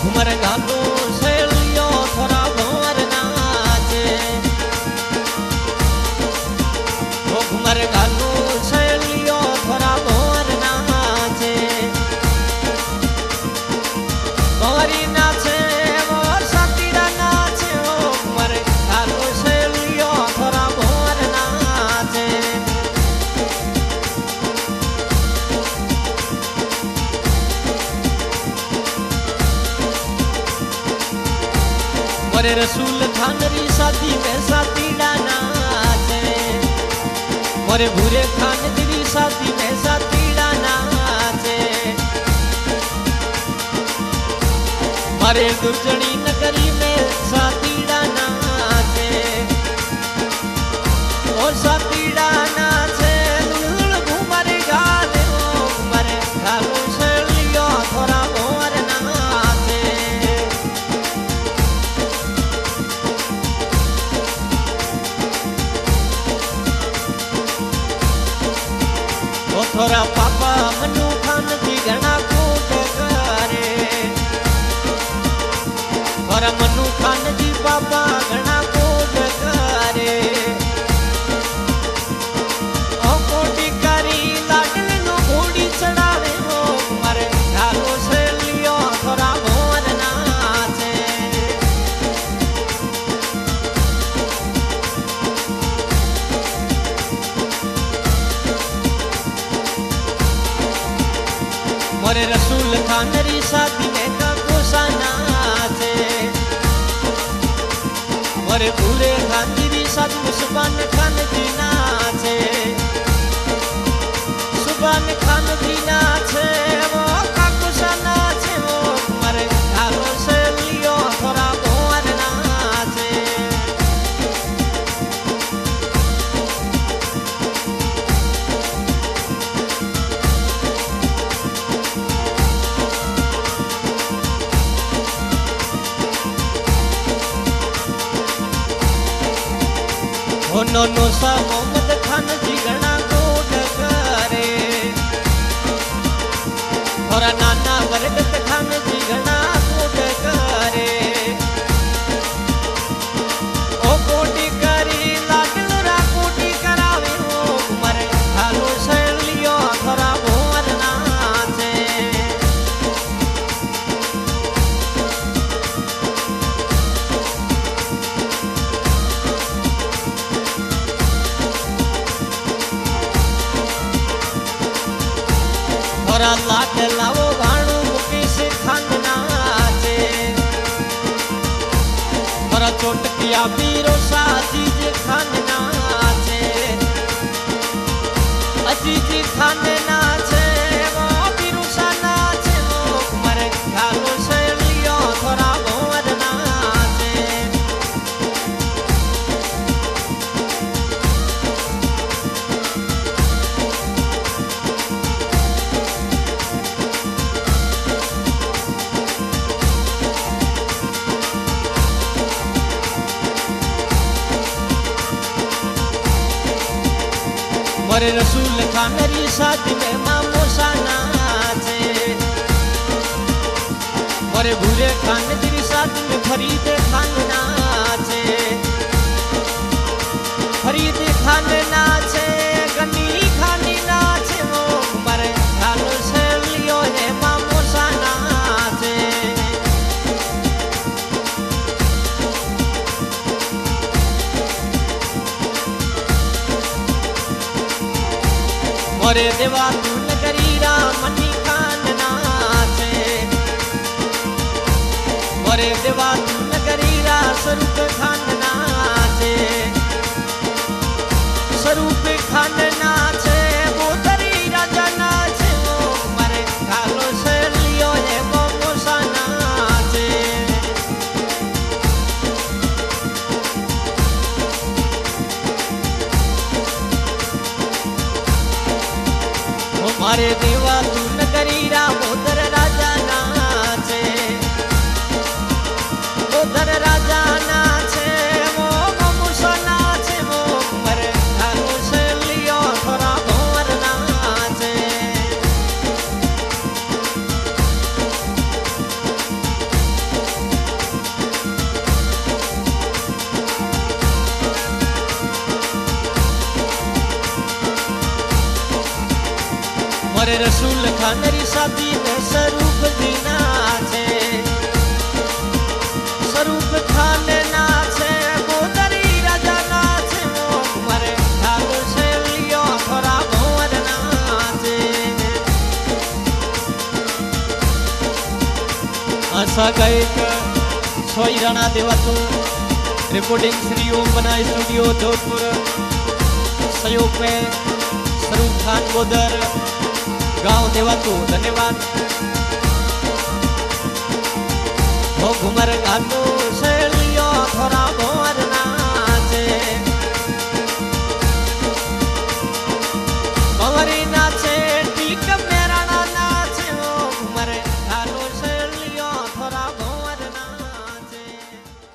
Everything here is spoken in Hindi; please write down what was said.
घुमर घालो शैलियो थोड़ा भंवर नाचे ओ घुमर घालो शैलियो थोड़ा भंवर नाचे भंवरी नाचे वो सातीरा नाचे ओ घुमर घालो शैलियो थोड़ा भंवर नाचे मोरे रसूल खान री शादी में सातीड़ा नाचे मोरे भूरे खान री शादी में सातीड़ा नाचे मारे दुर्जनी नगरी में सातीड़ा नाचे ओ सातीड़ा नाचे दुल घुमर गाले ओ घुमर गालो शैलियो थोड़ा भंवर नाचे थोड़ा पापा मनु खान जी घना कूट करे थोड़ा मनु खान जी पापा घना कूट करे ओ कोटी करी लाडल नो घोड़ी चढ़ावे हो मरे घालो शैलियो थोड़ा भंवर नाचे मोरे रसूल खान री शादी में काकोसा नाचे मोरे भूरे खान री शादी में सुबान खान जी नाचे सुबान खान जी नाचे वो काकोसा नाचे वो मोरे घालो शैलियो थोड़ा भंवर नाचे ओ नोनो सा मोहम्मद खान जी घना कोट करे और नाना बरकत खान जी घना कोट करे ओ कोटी करी लाडल रा कोटी करावे हो घुमर घालो शैलियो थोड़ा भंवर नाचे थोड़ा लाट लावो भाणु मुकेश खान नाचे थोड़ा चोटकिया बीरो साजीज खान नाचे अजीज खान नाचे वो बीरो सा नाचे वो घुमर घालो शैलियो थोड़ा भंवर नाचे मोरे रसूल खान री शादी में मामोसा नाचे मोरे भूरे खान री शादी में फरीद खान नाचे फरीद खान नाचे गनी खानी नाचे वो घुमर घालो शैलियो है मामोसा नाचे मोरे देवा तू नगरी रामनी खान नाचे मोरे देवा तू नगरी रा स्वरूप खान नाचे स्वरूप खान नाचे मोतरी राजा नाचे वो मरे घालो शैलियो है मोमोसा नाचे मारे देवा तू नगरी रा मोदर राजा नाचे मोदर राजा नाचे वो ममुसा नाचे वो मरे घालो शैलियो थोड़ा भंवर नाचे। खानरी शादी में स्वरूप जी नाचे स्वरूप खान नाचे गोदरी राजा नाचे मोरे ठाकुर से लियो थोड़ा भंवर नाचे आशा गायक सोई राणा देवातु रिकॉर्डिंग श्री ओम बना स्टूडियो जोधपुर सहयोग में स्वरूप खान गोदर गांव देवातु धन्यवाद हो घुमर गानो से लियो थोड़ा